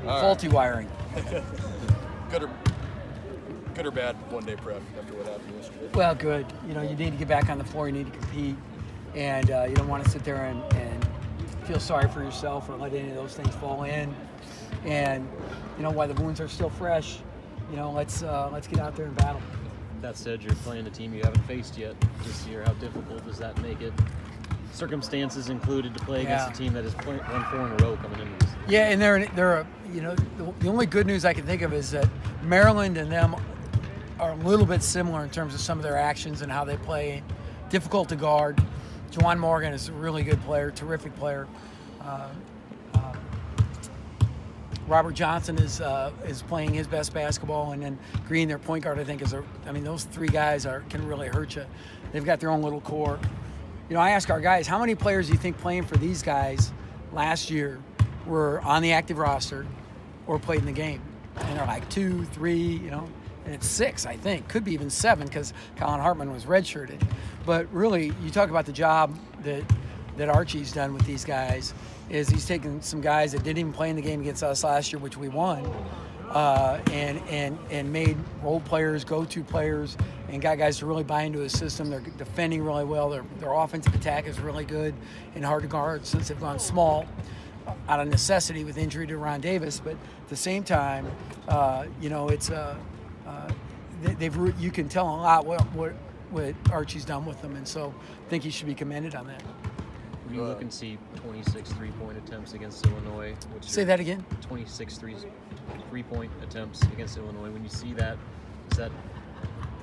Faulty wiring. Good or bad one-day prep after what happened yesterday? Well, good. You need to get back on the floor. You need to compete. And you don't want to sit there and feel sorry for yourself or let any of those things fall in. And, while the wounds are still fresh, let's get out there and battle. That said, you're playing a team you haven't faced yet this year. How difficult does that make it? Circumstances included to play against a team that has won 4 in a row coming into this. Yeah, and they're the only good news I can think of is that Maryland and them are a little bit similar in terms of some of their actions and how they play. Difficult to guard. Juwan Morgan is a really good player, terrific player. Robert Johnson is playing his best basketball, and then Green, their point guard, I think those 3 guys can really hurt you. They've got their own little core. I ask our guys, how many players do you think playing for these guys last year were on the active roster or played in the game? And they're like 2, 3, and it's 6, I think. Could be even 7 because Colin Hartman was redshirted. But really, you talk about the job that Archie's done with these guys is he's taken some guys that didn't even play in the game against us last year, which we won, and made role players, go-to players, and got guys to really buy into his system. They're defending really well. Their offensive attack is really good and hard to guard since they've gone small out of necessity with injury to Ron Davis. But at the same time, it's you can tell a lot what Archie's done with them, and so I think he should be commended on that. You look and see 26 3-point attempts against Illinois. Say that again? 26 3-point attempts against Illinois. When you see that, is that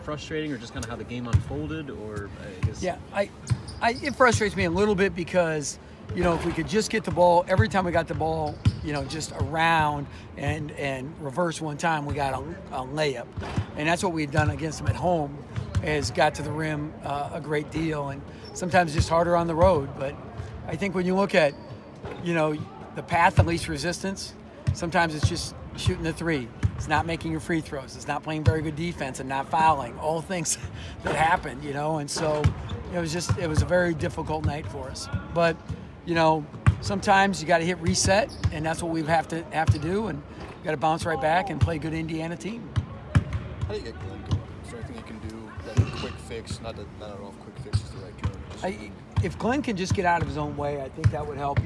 frustrating or just kind of how the game unfolded? Or I guess... Yeah, it frustrates me a little bit because, if we could just get the ball, every time we got the ball, just around and reverse one time, we got a layup. And that's what we've done against them at home, is got to the rim a great deal. And sometimes just harder on the road. But I think when you look at, the path of least resistance, sometimes it's just shooting the 3. It's not making your free throws. It's not playing very good defense and not fouling. All things that happened, and so it was a very difficult night for us. But, sometimes you got to hit reset, and that's what we have to do, and you got to bounce right back and play a good Indiana team. How do you get Glenn going? Is there anything you can do, like a quick fix? Not at all quick fix is the right term. If Glenn can just get out of his own way, I think that would help,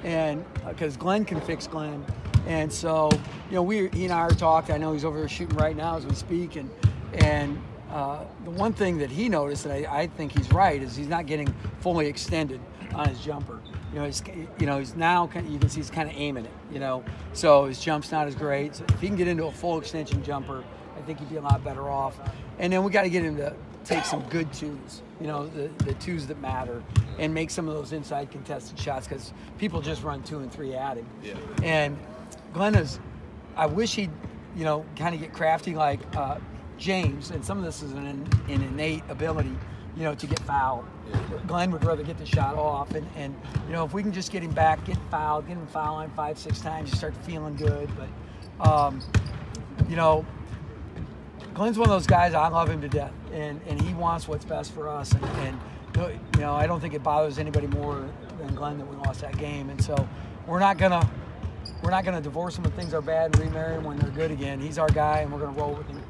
and because Glenn can fix Glenn. And so, he and I are talking. I know he's over there shooting right now as we speak. And the one thing that he noticed, and I think he's right, is he's not getting fully extended on his jumper. He's now, you can see he's kind of aiming it, So his jump's not as great. So if he can get into a full extension jumper, I think he'd be a lot better off. And then we got to get him to take some good twos, the twos that matter, and make some of those inside contested shots because people just run 2 and 3 at him. Yeah. And Glenn I wish he'd, kind of get crafty like James, and some of this is an innate ability, to get fouled. Yeah. Glenn would rather get the shot off, and if we can just get him back, get him foul line 5-6 times, you start feeling good. But, Glenn's one of those guys, I love him to death, and he wants what's best for us, and I don't think it bothers anybody more than Glenn that we lost that game, and so we're not gonna divorce him when things are bad and remarry him when they're good again. He's our guy, and we're gonna roll with him.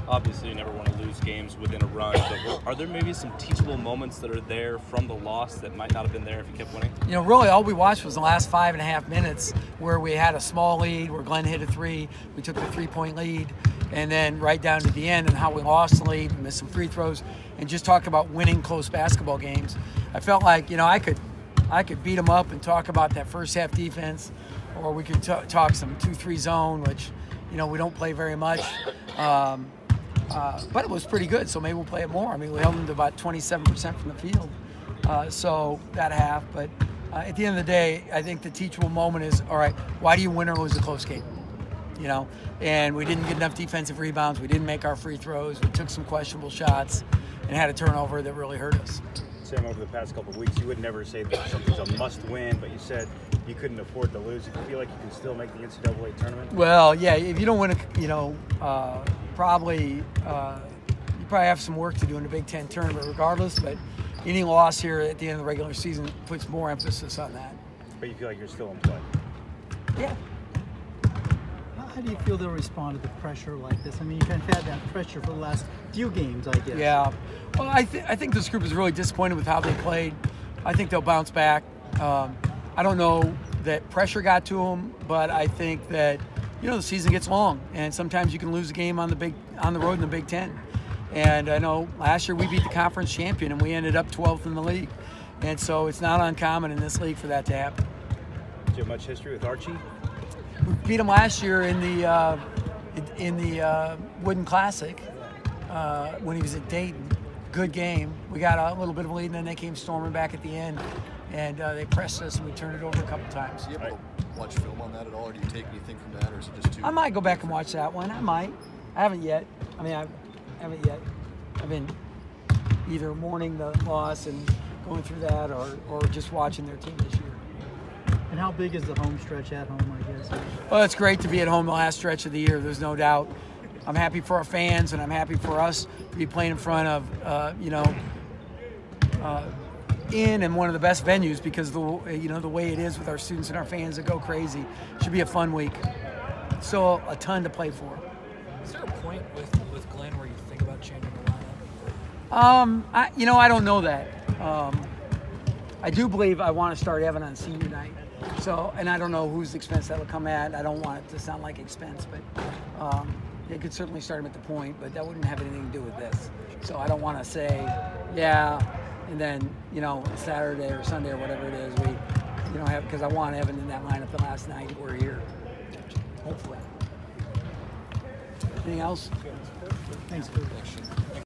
Obviously, you never want to lose games within a run, but are there maybe some teachable moments that are there from the loss that might not have been there if you kept winning? Really all we watched was the last 5.5 minutes where we had a small lead, where Glenn hit a 3, we took the 3-point lead, and then right down to the end and how we lost the lead, we missed some free throws, and just talk about winning close basketball games. I felt like, I could beat them up and talk about that first half defense, or we could talk some 2-3 zone, which, we don't play very much. But it was pretty good, so maybe we'll play it more. We held them to about 27% from the field, so that half. But at the end of the day, I think the teachable moment is, all right, why do you win or lose a close game? And we didn't get enough defensive rebounds. We didn't make our free throws. We took some questionable shots and had a turnover that really hurt us. Sam, over the past couple of weeks, you would never say that something's a must-win, but you said you couldn't afford to lose. Do you feel like you can still make the NCAA tournament? Well, yeah, if you don't win, probably you probably have some work to do in the Big Ten tournament regardless, but any loss here at the end of the regular season puts more emphasis on that. But you feel like you're still in play? Yeah. How do you feel they'll respond to the pressure like this? I mean, you kind of had that pressure for the last few games, I guess. Yeah. Well, I think this group is really disappointed with how they played. I think they'll bounce back. I don't know that pressure got to them, but I think that, the season gets long, and sometimes you can lose a game on the road in the Big Ten. And I know last year we beat the conference champion, and we ended up 12th in the league. And so it's not uncommon in this league for that to happen. Do you have much history with Archie? We beat him last year in the Wooden Classic when he was at Dayton. Good game. We got a little bit of a lead, and then they came storming back at the end, and they pressed us, and we turned it over a couple times. Do you able to watch film on that at all, or do you take anything from that, or is it just too? I might go back and watch that one. I might. I haven't yet. I haven't yet. I've been either mourning the loss and going through that, or just watching their team this year. And how big is the home stretch at home, I guess? Well, it's great to be at home the last stretch of the year. There's no doubt. I'm happy for our fans, and I'm happy for us to be playing in front of, in one of the best venues, because the way it is with our students and our fans that go crazy. Should be a fun week. Still a ton to play for. Is there a point with Glenn where you think about changing the lineup? I don't know that. I do believe I want to start Evan on senior night. So, and I don't know whose expense that'll come at. I don't want it to sound like expense, but it could certainly start him at the point, but that wouldn't have anything to do with this. So I don't want to say, yeah, and then, Saturday or Sunday or whatever it is, we, have, because I want Evan in that lineup the last night we're here. Hopefully. Anything else? Thanks, Coach.